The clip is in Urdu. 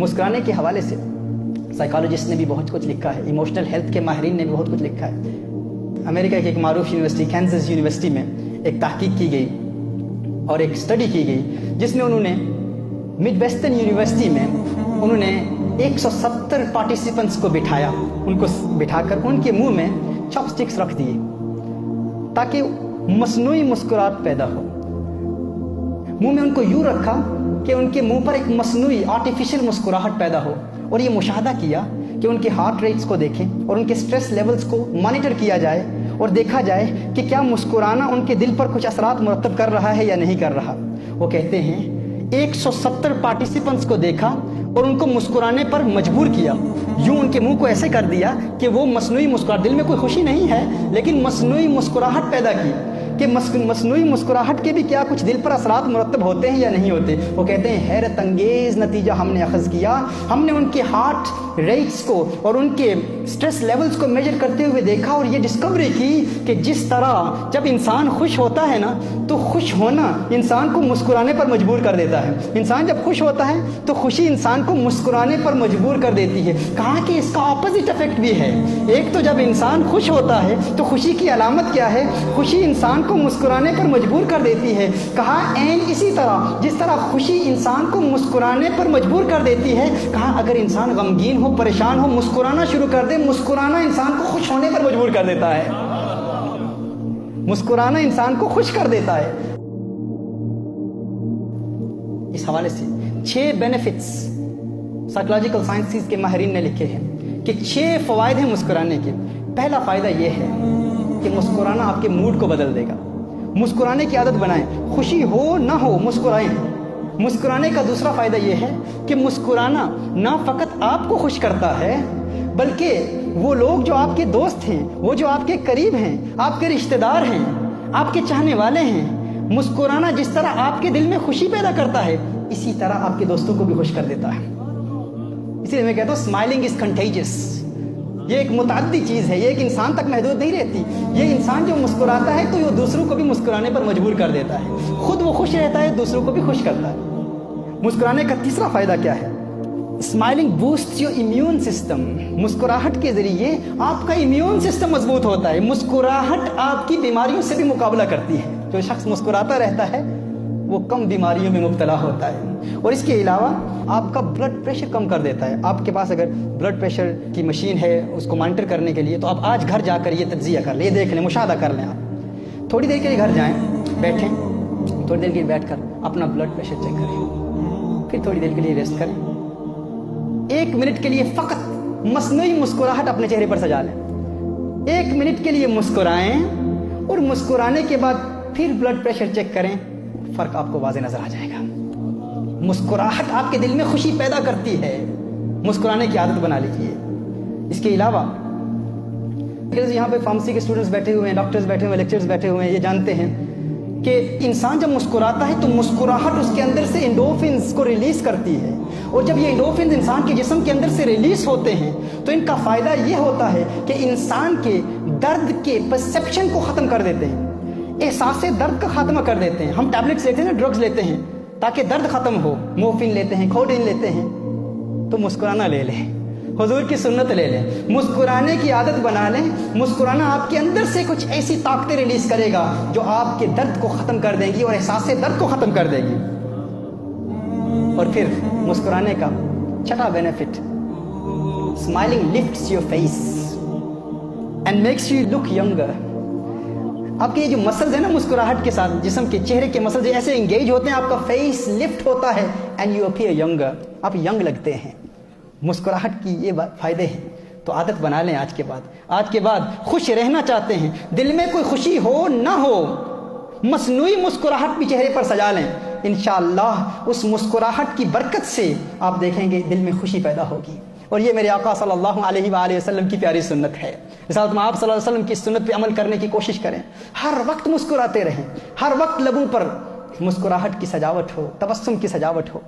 مسکرانے کے حوالے سے سائیکالوجسٹ نے بھی بہت کچھ لکھا ہے، ایموشنل ہیلتھ کے ماہرین نے بھی بہت کچھ لکھا ہے۔ امریکہ کی ایک معروف یونیورسٹی کینزس یونیورسٹی میں ایک تحقیق کی گئی اور ایک اسٹڈی کی گئی جس میں انہوں نے مڈ ویسٹرن یونیورسٹی میں انہوں نے 170 پارٹیسپنٹس کو بٹھایا، ان کو بٹھا کر ان کے منہ میں چاپ سٹکس رکھ دیے تاکہ مصنوعی مسکراہٹ پیدا ہو۔ منہ میں ان کو یوں رکھا کہ ان کے منہ پر ایک مصنوعی آرٹیفیشل مسکراہٹ پیدا ہو، اور یہ مشاہدہ کیا کہ ان کے ہارٹ ریٹس کو دیکھیں اور ان کے سٹریس لیولز کو مانیٹر کیا جائے اور دیکھا جائے کہ کیا مسکرانا ان کے دل پر کچھ اثرات مرتب کر رہا ہے یا نہیں کر رہا۔ وہ کہتے ہیں 170 پارٹیسپنٹس کو دیکھا اور ان کو مسکرانے پر مجبور کیا، یوں ان کے منہ کو ایسے کر دیا کہ وہ مصنوعی مسکراہٹ، دل میں کوئی خوشی نہیں ہے لیکن مصنوعی مسکراہٹ پیدا کی کہ مصنوعی مسکراہٹ کے بھی کیا کچھ دل پر اثرات مرتب ہوتے ہیں یا نہیں ہوتے۔ وہ کہتے ہیں حیرت انگیز نتیجہ ہم نے اخذ کیا، ہم نے ان کے ہارٹ ریٹس کو اور ان کے سٹریس لیولز کو میجر کرتے ہوئے دیکھا اور یہ ڈسکوری کی کہ جس طرح جب انسان خوش ہوتا ہے نا تو خوش ہونا انسان کو مسکرانے پر مجبور کر دیتا ہے۔ انسان جب خوش ہوتا ہے تو خوشی انسان کو مسکرانے پر مجبور کر دیتی ہے۔ کہا کہ اس کا اپوزٹ افیکٹ بھی ہے، ایک تو جب انسان خوش ہوتا ہے تو خوشی کی علامت کیا ہے؟ خوشی انسان کو مسکرانے پر مجبور کر دیتی ہے۔ کہا این اسی طرح جس طرح خوشی انسان کو مسکرانے پر مجبور کر دیتی ہے، کہا اگر انسان غمگین ہو، پریشان ہو، مسکرانا شروع کر دے، مسکرانا انسان کو خوش ہونے پر مجبور کر دیتا ہے۔ مسکرانا انسان کو خوش کر دیتا ہے۔ اس حوالے سے 6 بینیفٹس سائیکولوجیکل سائنسز کے ماہرین نے لکھے ہیں کہ 6 فوائد ہیں مسکرانے کے۔ پہلا فائدہ یہ ہے کہ مسکرانا آپ کے موڈ کو بدل دے گا۔ مسکرانے کی عادت بنائیں، خوشی ہو نہ ہو مسکرائیں۔ مسکرانے کا دوسرا فائدہ یہ ہے کہ مسکرانا نہ فقط آپ کو خوش کرتا ہے بلکہ وہ لوگ جو آپ کے دوست ہیں، وہ جو آپ کے قریب ہیں، آپ کے رشتہ دار ہیں، آپ کے چاہنے والے ہیں، مسکرانا جس طرح آپ کے دل میں خوشی پیدا کرتا ہے اسی طرح آپ کے دوستوں کو بھی خوش کر دیتا ہے۔ اسی لیے میں کہتا ہوں اسمائلنگ از کنٹیجس۔ یہ ایک متعدی چیز ہے، یہ ایک انسان تک محدود نہیں رہتی۔ یہ انسان جو مسکراتا ہے تو وہ دوسروں کو بھی مسکرانے پر مجبور کر دیتا ہے، خود وہ خوش رہتا ہے، دوسروں کو بھی خوش کرتا ہے۔ مسکرانے کا تیسرا فائدہ کیا ہے؟ Smiling boosts your immune system. مسکراہٹ کے ذریعے آپ کا امیون سسٹم مضبوط ہوتا ہے۔ مسکراہٹ آپ کی بیماریوں سے بھی مقابلہ کرتی ہے۔ جو شخص مسکراتا رہتا ہے وہ کم بیماریوں میں مبتلا ہوتا ہے، اور اس کے علاوہ آپ کا بلڈ پریشر کم کر دیتا ہے۔ آپ کے پاس اگر بلڈ پریشر کی مشین ہے اس کو مانیٹر کرنے کے لیے تو آپ آج گھر جا کر یہ تجزیہ کر لیں، یہ دیکھ لیں، مشاہدہ کر لیں۔ آپ تھوڑی دیر کے لیے گھر جائیں، بیٹھیں، تھوڑی دیر کے لیے بیٹھ کر اپنا بلڈ پریشر چیک کریں، پھر تھوڑی دیر کے لیے ریسٹ کریں، 1 منٹ کے لیے فقط مصنوعی مسکراہٹ اپنے چہرے پر سجا لیں۔ 1 منٹ کے لیے مسکرائیں اور مسکرانے کے بعد پھر بلڈ پریشر چیک کریں، فرق آپ کو واضح نظر آ جائے گا۔ مسکراہٹ آپ کے دل میں خوشی پیدا کرتی ہے، مسکرانے کی عادت بنا لیجیے۔ اس کے علاوہ یہاں پہ فارمیسی کے اسٹوڈنٹس بیٹھے ہوئے ہیں، ڈاکٹرز بیٹھے ہوئے ہیں، لیکچرز بیٹھے ہوئے ہیں، یہ جانتے ہیں کہ انسان جب مسکراتا ہے تو مسکراہٹ اس کے اندر سے انڈورفنز کو ریلیز کرتی ہے، اور جب یہ انڈورفنز انسان کے جسم کے اندر سے ریلیز ہوتے ہیں تو ان کا فائدہ یہ ہوتا ہے کہ انسان کے درد کے پرسیپشن کو ختم کر دیتے ہیں، احساس درد کا خاتمہ کر دیتے ہیں۔ ہم ٹیبلٹس لیتے ہیں، ڈرگز لیتے ہیں تاکہ درد ختم ہو، مورفین لیتے ہیں، کوڈین لیتے ہیں، تو مسکرانا لے لیں، حضور کی سنت لے لیں، مسکرانے کی عادت بنا لیں۔ مسکرانا آپ کے اندر سے کچھ ایسی طاقتیں ریلیز کرے گا جو آپ کے درد کو ختم کر دیں گی اور احساس درد کو ختم کر دے گی۔ اور پھر مسکرانے کا 6واں benefit, smiling lifts your face and makes you look younger. آپ کے یہ جو مسلز ہیں نا مسکراہٹ کے ساتھ، جسم کے چہرے کے مسلز ایسے انگیج ہوتے ہیں، آپ کا فیس لفٹ ہوتا ہے اینڈ یو اپیئر ینگر، آپ ینگ لگتے ہیں۔ مسکراہٹ کی یہ فائدے ہیں، تو عادت بنا لیں آج کے بعد خوش رہنا چاہتے ہیں، دل میں کوئی خوشی ہو نہ ہو، مصنوعی مسکراہٹ بھی چہرے پر سجا لیں، انشاءاللہ اس مسکراہٹ کی برکت سے آپ دیکھیں گے دل میں خوشی پیدا ہوگی۔ اور یہ میرے آقا صلی اللہ علیہ وآلہ وسلم کی پیاری سنت ہے۔ رسالت میں آپ صلی اللہ علیہ وسلم کی سنت پہ عمل کرنے کی کوشش کریں، ہر وقت مسکراتے رہیں، ہر وقت لبوں پر مسکراہٹ کی سجاوٹ ہو، تبسم کی سجاوٹ ہو۔